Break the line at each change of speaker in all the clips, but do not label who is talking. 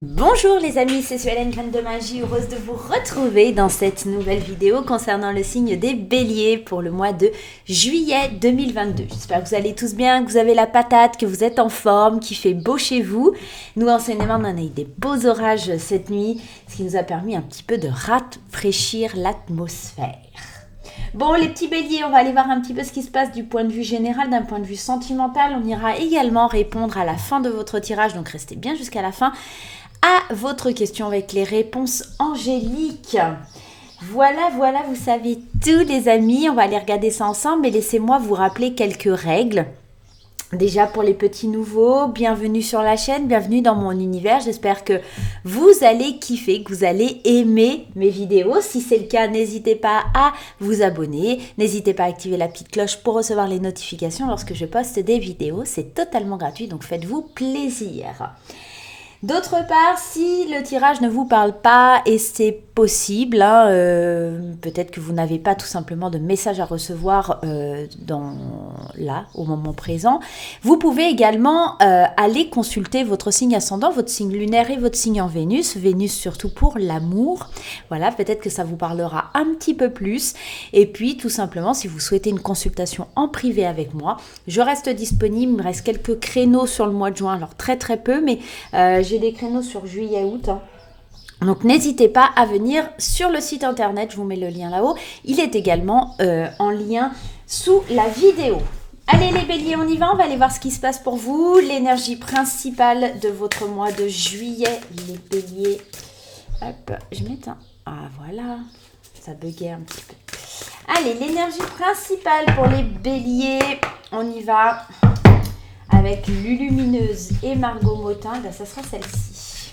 Bonjour les amis, c'est Suelen, Graine de Magie, heureuse de vous retrouver dans cette nouvelle vidéo concernant le signe des béliers pour le mois de juillet 2022. J'espère que vous allez tous bien, que vous avez la patate, que vous êtes en forme, qu'il fait beau chez vous. Nous en Seine-et-Marne, on a eu des beaux orages cette nuit, ce qui nous a permis un petit peu de rafraîchir l'atmosphère. Bon, les petits béliers, on va aller voir un petit peu ce qui se passe du point de vue général, d'un point de vue sentimental. On ira également répondre à la fin de votre tirage, donc restez bien jusqu'à la fin, à votre question avec les réponses angéliques. Voilà, vous savez tout les amis, on va aller regarder ça ensemble, mais laissez-moi vous rappeler quelques règles. Déjà pour les petits nouveaux, bienvenue sur la chaîne, bienvenue dans mon univers. J'espère que vous allez kiffer, que vous allez aimer mes vidéos. Si c'est le cas, n'hésitez pas à vous abonner. N'hésitez pas à activer la petite cloche pour recevoir les notifications lorsque je poste des vidéos. C'est totalement gratuit, donc faites-vous plaisir. D'autre part, si le tirage ne vous parle pas, et c'est possible, peut-être que vous n'avez pas tout simplement de message à recevoir au moment présent, vous pouvez également aller consulter votre signe ascendant, votre signe lunaire et votre signe en Vénus. Vénus surtout pour l'amour. Voilà, peut-être que ça vous parlera un petit peu plus. Et puis tout simplement, si vous souhaitez une consultation en privé avec moi, je reste disponible. Il me reste quelques créneaux sur le mois de juin, alors très peu, mais j'ai des créneaux sur juillet-août. Donc n'hésitez pas à venir sur le site internet, je vous mets le lien là-haut. Il est également en lien sous la vidéo. Allez les béliers, on y va, on va aller voir ce qui se passe pour vous. L'énergie principale de votre mois de juillet, les béliers. Hop, je mets un... Ah voilà, ça buguait un petit peu. Allez, l'énergie principale pour les béliers, on y va. Avec Lulumineuse et Margot Motin, ben ça sera celle-ci.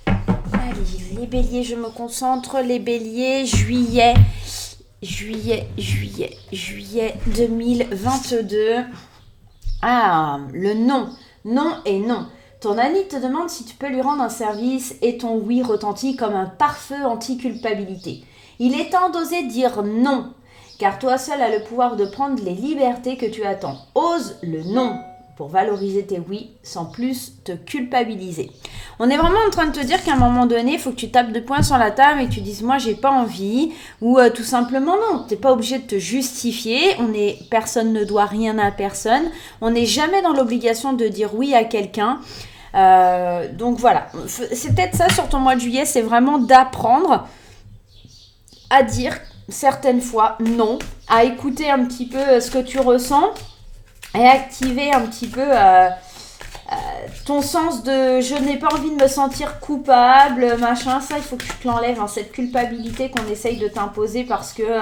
Allez, les béliers, je me concentre. Les béliers, juillet 2022. Ah, le non. Non et non. Ton ami te demande si tu peux lui rendre un service et ton oui retentit comme un pare-feu anti-culpabilité. Il est temps d'oser dire non. Car toi seul as le pouvoir de prendre les libertés que tu attends. Ose le non pour valoriser tes oui sans plus te culpabiliser. On est vraiment en train de te dire qu'à un moment donné, il faut que tu tapes de poing sur la table et que tu dises « moi, j'ai pas envie » ou tout simplement non. Tu n'es pas obligé de te justifier. Personne ne doit rien à personne. On n'est jamais dans l'obligation de dire oui à quelqu'un. Donc voilà, c'est peut-être ça sur ton mois de juillet, c'est vraiment d'apprendre à dire certaines fois non, à écouter un petit peu ce que tu ressens et activer un petit peu ton sens de je n'ai pas envie de me sentir coupable, machin, ça il faut que tu te l'enlèves, cette culpabilité qu'on essaye de t'imposer parce que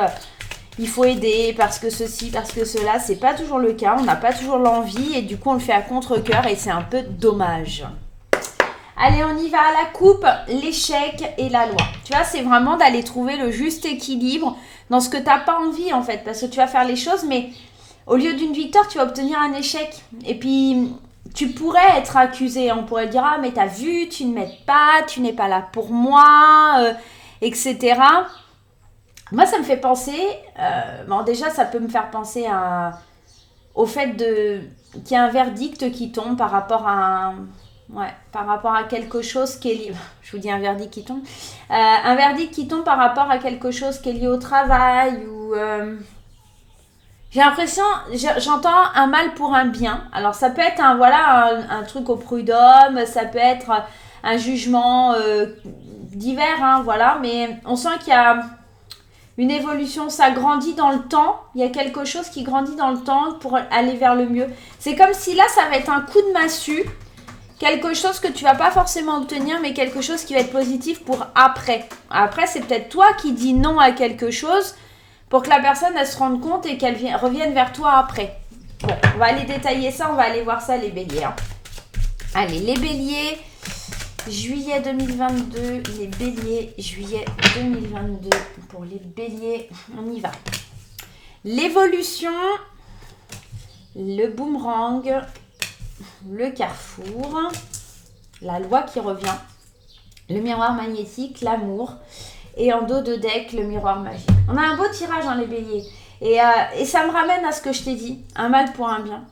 il faut aider, parce que ceci, parce que cela, c'est pas toujours le cas, on n'a pas toujours l'envie et du coup on le fait à contre-cœur et c'est un peu dommage. Allez, on y va à la coupe, l'échec et la loi. Tu vois, c'est vraiment d'aller trouver le juste équilibre dans ce que tu n'as pas envie, en fait. Parce que tu vas faire les choses, mais au lieu d'une victoire, tu vas obtenir un échec. Et puis, tu pourrais être accusé. On pourrait dire, ah, mais t'as vu, tu ne m'aides pas, tu n'es pas là pour moi, etc. Moi, ça me fait penser... déjà, ça peut me faire penser au fait qu'il y a un verdict qui tombe par rapport à... par rapport à quelque chose qui est lié... Je vous dis un verdict qui tombe. Un verdict qui tombe par rapport à quelque chose qui est lié au travail ou... J'ai l'impression... J'entends un mal pour un bien. Alors, ça peut être un truc au prud'homme, ça peut être un jugement divers, voilà. Mais on sent qu'il y a une évolution, ça grandit dans le temps. Il y a quelque chose qui grandit dans le temps pour aller vers le mieux. C'est comme si là, ça va être un coup de massue. Quelque chose que tu vas pas forcément obtenir, mais quelque chose qui va être positif pour après. Après, c'est peut-être toi qui dis non à quelque chose pour que la personne, elle se rende compte et qu'elle revienne vers toi après. Bon, on va aller détailler ça, on va aller voir ça, les béliers. Allez, les béliers, juillet 2022, les béliers, juillet 2022. Pour les béliers, on y va. L'évolution, le boomerang, le carrefour, la loi qui revient, le miroir magnétique, l'amour et en dos de deck, le miroir magique. On a un beau tirage, les béliers. Et ça me ramène à ce que je t'ai dit, un mal pour un bien.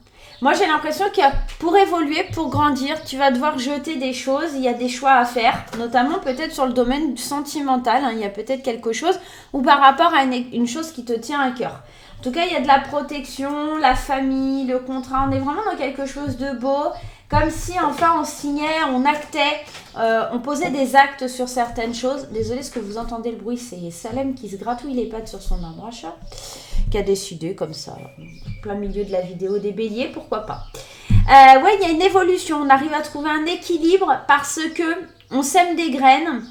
Moi, j'ai l'impression que pour évoluer, pour grandir, tu vas devoir jeter des choses. Il y a des choix à faire, notamment peut-être sur le domaine sentimental. Il y a peut-être quelque chose ou par rapport à une chose qui te tient à cœur. En tout cas, il y a de la protection, la famille, le contrat. On est vraiment dans quelque chose de beau. Comme si enfin on signait, on actait, on posait des actes sur certaines choses. Désolée, ce que vous entendez le bruit, c'est Salem qui se gratouille les pattes sur son arbre à chat, qui a décidé comme ça, plein milieu de la vidéo des béliers, pourquoi pas. Ouais, il y a une évolution, on arrive à trouver un équilibre parce que on sème des graines.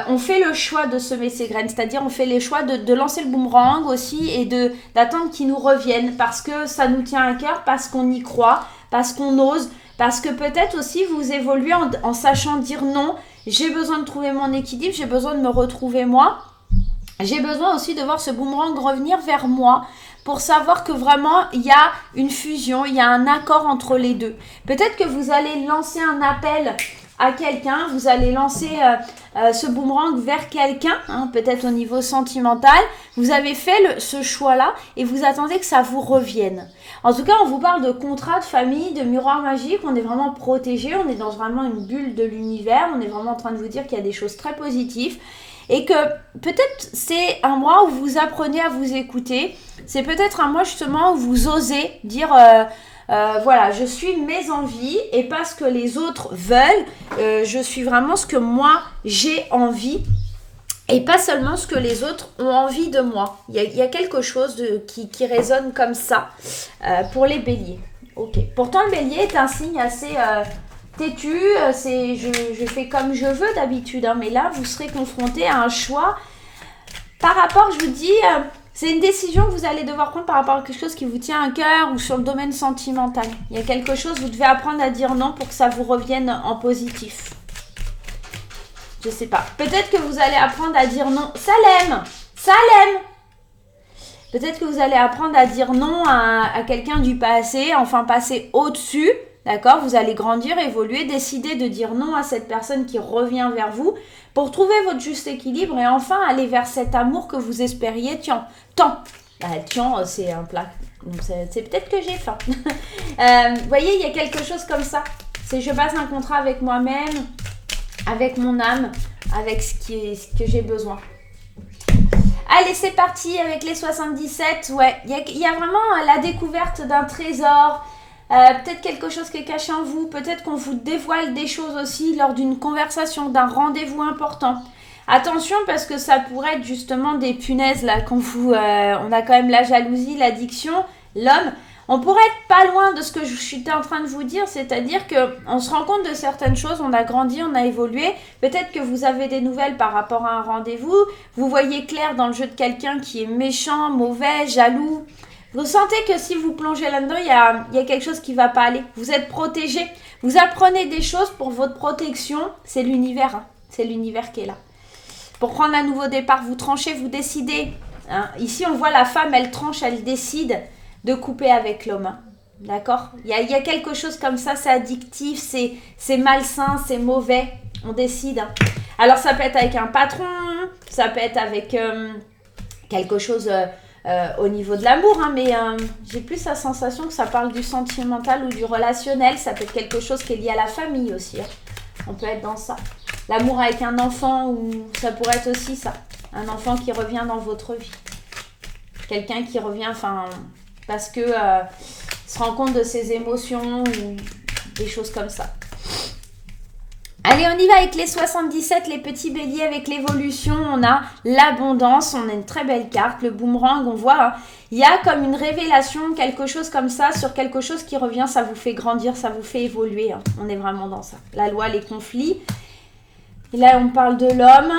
On fait le choix de semer ces graines, c'est-à-dire on fait les choix de lancer le boomerang aussi et d'attendre qu'ils nous reviennent parce que ça nous tient à cœur, parce qu'on y croit, parce qu'on ose. Parce que peut-être aussi vous évoluez en sachant dire non, j'ai besoin de trouver mon équilibre, j'ai besoin de me retrouver moi. J'ai besoin aussi de voir ce boomerang revenir vers moi pour savoir que vraiment il y a une fusion, il y a un accord entre les deux. Peut-être que vous allez lancer un appel à quelqu'un, vous allez lancer ce boomerang vers quelqu'un, peut-être au niveau sentimental. Vous avez fait ce choix-là et vous attendez que ça vous revienne. En tout cas, on vous parle de contrat, de famille, de miroir magique. On est vraiment protégé, on est dans vraiment une bulle de l'univers. On est vraiment en train de vous dire qu'il y a des choses très positives. Et que peut-être c'est un mois où vous apprenez à vous écouter. C'est peut-être un mois justement où vous osez dire... voilà, je suis mes envies et pas ce que les autres veulent. Je suis vraiment ce que moi j'ai envie et pas seulement ce que les autres ont envie de moi. Il y a quelque chose qui résonne comme ça pour les béliers. Ok. Pourtant, le bélier est un signe assez têtu. Je fais comme je veux d'habitude, mais là, vous serez confronté à un choix par rapport, je vous dis... c'est une décision que vous allez devoir prendre par rapport à quelque chose qui vous tient à cœur ou sur le domaine sentimental. Il y a quelque chose, vous devez apprendre à dire non pour que ça vous revienne en positif. Je sais pas. Peut-être que vous allez apprendre à dire non. Salem! Peut-être que vous allez apprendre à dire non à quelqu'un du passé, enfin passer au-dessus. D'accord? Vous allez grandir, évoluer, décider de dire non à cette personne qui revient vers vous pour trouver votre juste équilibre et enfin aller vers cet amour que vous espériez tant. Tiens, c'est un plat. Donc c'est peut-être que j'ai faim. Vous voyez, il y a quelque chose comme ça. C'est je passe un contrat avec moi-même, avec mon âme, avec ce que j'ai besoin. Allez, c'est parti avec les 77. Ouais, il y a vraiment la découverte d'un trésor. Peut-être quelque chose qui est caché en vous, peut-être qu'on vous dévoile des choses aussi lors d'une conversation, d'un rendez-vous important. Attention parce que ça pourrait être justement des punaises là, quand on a quand même la jalousie, l'addiction, l'homme. On pourrait être pas loin de ce que je suis en train de vous dire, c'est-à-dire qu'on se rend compte de certaines choses, on a grandi, on a évolué. Peut-être que vous avez des nouvelles par rapport à un rendez-vous, vous voyez clair dans le jeu de quelqu'un qui est méchant, mauvais, jaloux. Vous sentez que si vous plongez là-dedans, il y a quelque chose qui ne va pas aller. Vous êtes protégé. Vous apprenez des choses pour votre protection. C'est l'univers. C'est l'univers qui est là. Pour prendre un nouveau départ, vous tranchez, vous décidez. Ici, on voit la femme, elle tranche, elle décide de couper avec l'homme. D'accord ? Il y a quelque chose comme ça, c'est addictif, c'est malsain, c'est mauvais. On décide. Alors, ça peut être avec un patron, ça peut être avec quelque chose... au niveau de l'amour, mais j'ai plus la sensation que ça parle du sentimental ou du relationnel. Ça peut être quelque chose qui est lié à la famille aussi. On peut être dans ça. L'amour avec un enfant, ou ça pourrait être aussi ça. Un enfant qui revient dans votre vie. Quelqu'un qui revient, parce que se rend compte de ses émotions ou des choses comme ça. Allez, on y va avec les 77, les petits béliers avec l'évolution. On a l'abondance, on a une très belle carte. Le boomerang, on voit, il y a comme une révélation, quelque chose comme ça, sur quelque chose qui revient, ça vous fait grandir, ça vous fait évoluer. On est vraiment dans ça. La loi, les conflits. Et là, on parle de l'homme,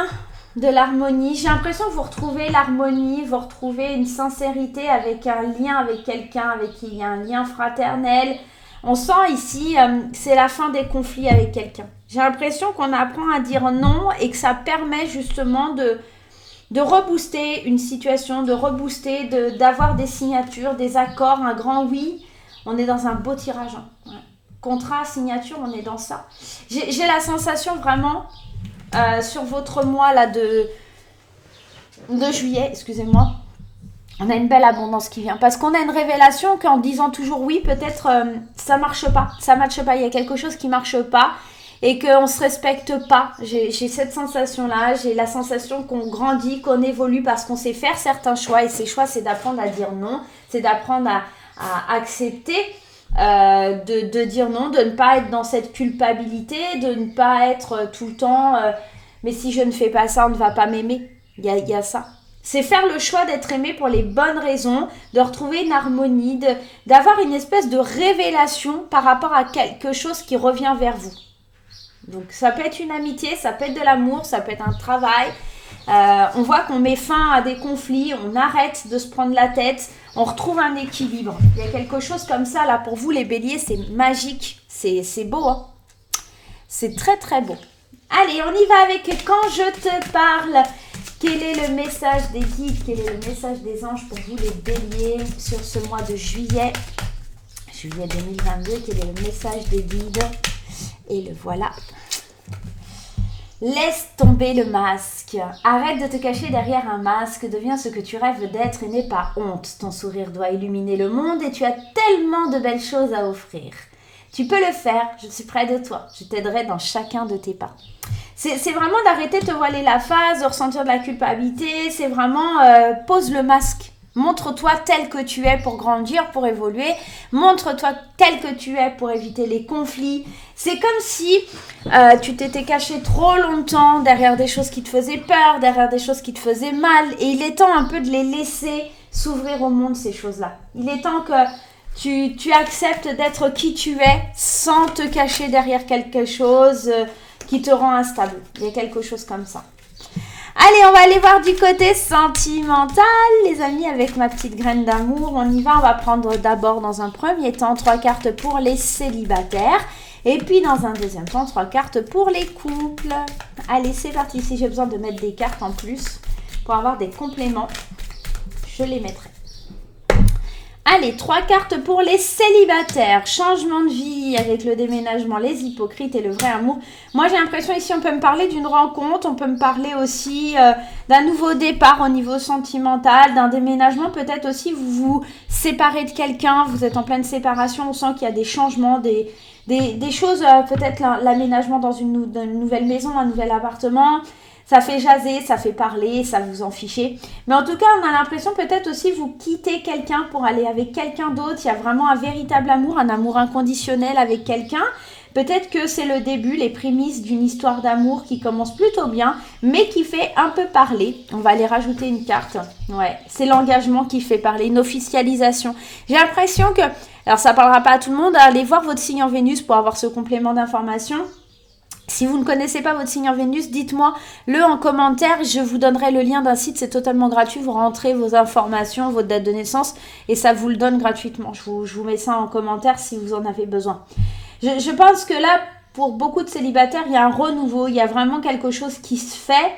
de l'harmonie. J'ai l'impression que vous retrouvez l'harmonie, vous retrouvez une sincérité avec un lien avec quelqu'un, avec qui il y a un lien fraternel. On sent ici, c'est la fin des conflits avec quelqu'un. J'ai l'impression qu'on apprend à dire non et que ça permet justement de rebooster une situation, de rebooster, d'avoir des signatures, des accords, un grand oui. On est dans un beau tirage. Ouais. Contrat, signature, on est dans ça. J'ai la sensation vraiment sur votre mois là de juillet, excusez-moi. On a une belle abondance qui vient. Parce qu'on a une révélation qu'en disant toujours oui, peut-être ça marche pas. Ça matche pas. Il y a quelque chose qui marche pas. Et qu'on ne se respecte pas. J'ai cette sensation-là. J'ai la sensation qu'on grandit, qu'on évolue parce qu'on sait faire certains choix. Et ces choix, c'est d'apprendre à dire non. C'est d'apprendre à accepter de dire non, de ne pas être dans cette culpabilité, de ne pas être tout le temps mais si je ne fais pas ça, on ne va pas m'aimer. Il y a ça. C'est faire le choix d'être aimé pour les bonnes raisons, de retrouver une harmonie, d'avoir une espèce de révélation par rapport à quelque chose qui revient vers vous. Donc ça peut être une amitié, ça peut être de l'amour, ça peut être un travail. On voit qu'on met fin à des conflits, on arrête de se prendre la tête, on retrouve un équilibre. Il y a quelque chose comme ça là pour vous les béliers, c'est magique, c'est beau. Hein, c'est très très beau. Allez, on y va avec quand je te parle. Quel est le message des guides, quel est le message des anges pour vous les béliers sur ce mois de juillet 2022, quel est le message des guides? Et le voilà. Laisse tomber le masque. Arrête de te cacher derrière un masque. Deviens ce que tu rêves d'être et n'aie pas honte. Ton sourire doit illuminer le monde et tu as tellement de belles choses à offrir. Tu peux le faire. Je suis près de toi. Je t'aiderai dans chacun de tes pas. C'est vraiment d'arrêter de te voiler la face, de ressentir de la culpabilité. C'est vraiment pose le masque. Montre-toi tel que tu es pour grandir, pour évoluer. Montre-toi tel que tu es pour éviter les conflits. C'est comme si tu t'étais caché trop longtemps derrière des choses qui te faisaient peur, derrière des choses qui te faisaient mal. Et il est temps un peu de les laisser s'ouvrir au monde, ces choses-là. Il est temps que tu acceptes d'être qui tu es sans te cacher derrière quelque chose qui te rend instable. Il y a quelque chose comme ça. Allez, on va aller voir du côté sentimental, les amis, avec ma petite graine d'amour. On y va, on va prendre d'abord dans un premier temps 3 cartes pour les célibataires. Et puis dans un deuxième temps, 3 cartes pour les couples. Allez, c'est parti. Si j'ai besoin de mettre des cartes en plus pour avoir des compléments, je les mettrai. Allez, 3 cartes pour les célibataires. Changement de vie avec le déménagement, les hypocrites et le vrai amour. Moi, j'ai l'impression ici, on peut me parler d'une rencontre. On peut me parler aussi d'un nouveau départ au niveau sentimental, d'un déménagement. Peut-être aussi, vous vous séparez de quelqu'un. Vous êtes en pleine séparation. On sent qu'il y a des changements, des choses. Peut-être l'aménagement dans une nouvelle maison, un nouvel appartement. Ça fait jaser, ça fait parler, ça vous en fichez. Mais en tout cas, on a l'impression peut-être aussi vous quittez quelqu'un pour aller avec quelqu'un d'autre. Il y a vraiment un véritable amour, un amour inconditionnel avec quelqu'un. Peut-être que c'est le début, les prémices d'une histoire d'amour qui commence plutôt bien, mais qui fait un peu parler. On va aller rajouter une carte. Ouais, c'est l'engagement qui fait parler, une officialisation. J'ai l'impression que, alors ça ne parlera pas à tout le monde, allez voir votre signe en Vénus pour avoir ce complément d'information. Si vous ne connaissez pas votre signe en Vénus, dites-moi le en commentaire. Je vous donnerai le lien d'un site, c'est totalement gratuit. Vous rentrez vos informations, votre date de naissance et ça vous le donne gratuitement. Je vous mets ça en commentaire si vous en avez besoin. Je pense que là, pour beaucoup de célibataires, il y a un renouveau. Il y a vraiment quelque chose qui se fait,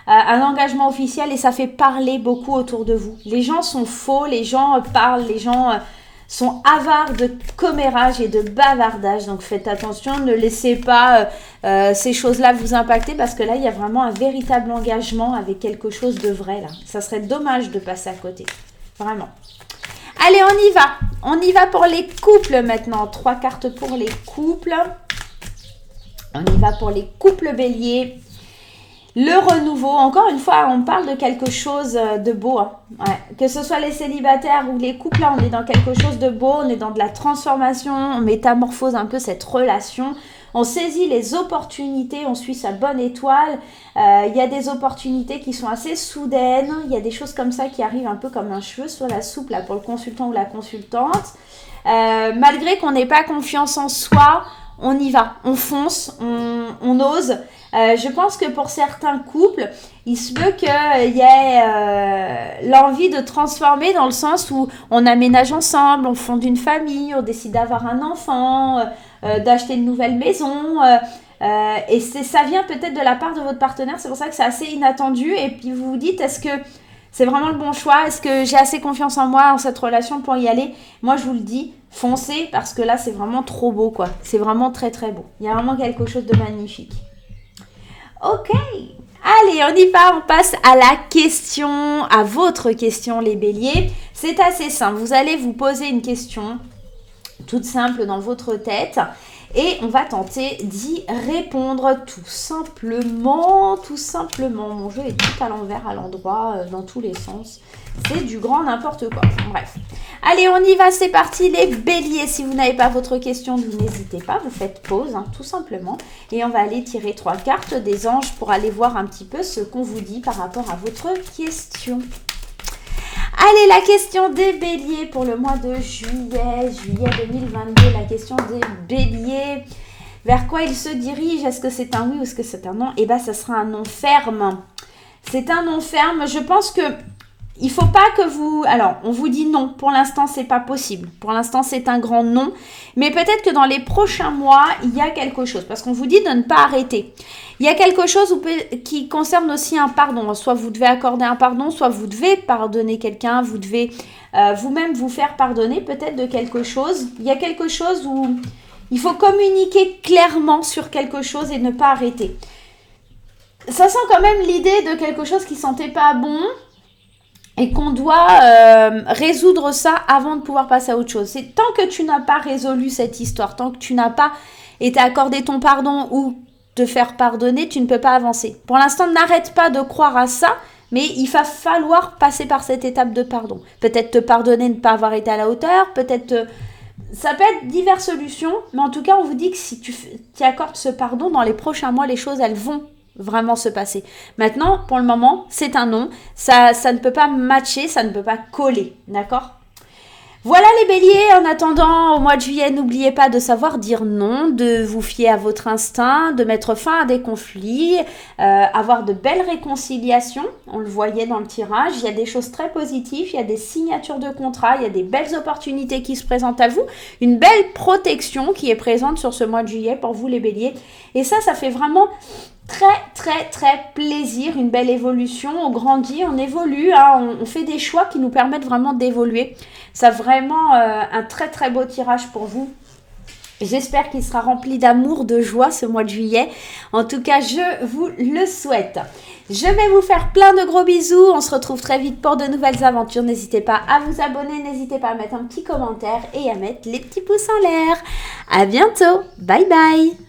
un engagement officiel et ça fait parler beaucoup autour de vous. Les gens sont faux, les gens parlent, les gens sont avares de commérage et de bavardage. Donc faites attention, ne laissez pas ces choses-là vous impacter parce que là, il y a vraiment un véritable engagement avec quelque chose de vrai. Là. Ça serait dommage de passer à côté. Vraiment. Allez, on y va. On y va pour les couples maintenant. 3 cartes pour les couples. On y va pour les couples béliers. Le renouveau, encore une fois, on parle de quelque chose de beau. Hein. Ouais. Que ce soit les célibataires ou les couples, là, on est dans quelque chose de beau, on est dans de la transformation, on métamorphose un peu cette relation. On saisit les opportunités, on suit sa bonne étoile. Il y a des opportunités qui sont assez soudaines. Il y a des choses comme ça qui arrivent un peu comme un cheveu sur la soupe là, pour le consultant ou la consultante. Malgré qu'on n'ait pas confiance en soi, on y va, on fonce, on ose. Je pense que pour certains couples, il se peut qu'il y ait l'envie de transformer dans le sens où on aménage ensemble, on fonde une famille, on décide d'avoir un enfant, d'acheter une nouvelle maison. Et ça vient peut-être de la part de votre partenaire, c'est pour ça que c'est assez inattendu. Et puis vous vous dites, est-ce que c'est vraiment le bon choix? Est-ce que j'ai assez confiance en moi, en cette relation pour y aller? Moi, je vous le dis, foncez parce que là, c'est vraiment trop beau, quoi. C'est vraiment très, très beau. Il y a vraiment quelque chose de magnifique. Ok, Allez, on y va, on passe à la question, à votre question les béliers. C'est assez simple, vous allez vous poser une question toute simple dans votre tête et on va tenter d'y répondre tout simplement. Mon jeu est tout à l'envers, à l'endroit, dans tous les sens. C'est du grand n'importe quoi. Bref. Allez, on y va, c'est parti les béliers. Si vous n'avez pas votre question, vous n'hésitez pas, vous faites pause, tout simplement. Et on va aller tirer 3 cartes des anges pour aller voir un petit peu ce qu'on vous dit par rapport à votre question. Allez, la question des béliers pour le mois de juillet 2022. La question des béliers. Vers quoi il se dirige? Est-ce que c'est un oui ou est-ce que c'est un non? Eh bien, ça sera un non ferme. C'est un non ferme. Je pense que il faut pas que vous... Alors, on vous dit non. Pour l'instant, c'est pas possible. Pour l'instant, c'est un grand non. Mais peut-être que dans les prochains mois, il y a quelque chose. Parce qu'on vous dit de ne pas arrêter. Il y a quelque chose qui concerne aussi un pardon. Soit vous devez accorder un pardon, soit vous devez pardonner quelqu'un. Vous devez vous-même vous faire pardonner peut-être de quelque chose. Il y a quelque chose où il faut communiquer clairement sur quelque chose et ne pas arrêter. Ça sent quand même l'idée de quelque chose qui sentait pas bon. Et qu'on doit résoudre ça avant de pouvoir passer à autre chose. C'est tant que tu n'as pas résolu cette histoire, tant que tu n'as pas été accordé ton pardon ou te faire pardonner, tu ne peux pas avancer. Pour l'instant, n'arrête pas de croire à ça, mais il va falloir passer par cette étape de pardon. Peut-être te pardonner de ne pas avoir été à la hauteur, peut-être... Ça peut être diverses solutions, mais en tout cas, on vous dit que si tu accordes ce pardon, dans les prochains mois, les choses, elles vont vraiment se passer. Maintenant, pour le moment, c'est un non. Ça ne peut pas matcher, ça ne peut pas coller. D'accord ? Voilà les béliers. En attendant, au mois de juillet, n'oubliez pas de savoir dire non, de vous fier à votre instinct, de mettre fin à des conflits, avoir de belles réconciliations. On le voyait dans le tirage. Il y a des choses très positives, il y a des signatures de contrats, il y a des belles opportunités qui se présentent à vous. Une belle protection qui est présente sur ce mois de juillet pour vous les béliers. Et ça fait vraiment... très plaisir, une belle évolution, on grandit, on évolue, on fait des choix qui nous permettent vraiment d'évoluer. C'est vraiment un très beau tirage pour vous. J'espère qu'il sera rempli d'amour, de joie ce mois de juillet. En tout cas, je vous le souhaite. Je vais vous faire plein de gros bisous. On se retrouve très vite pour de nouvelles aventures. N'hésitez pas à vous abonner, n'hésitez pas à mettre un petit commentaire et à mettre les petits pouces en l'air. À bientôt. Bye bye.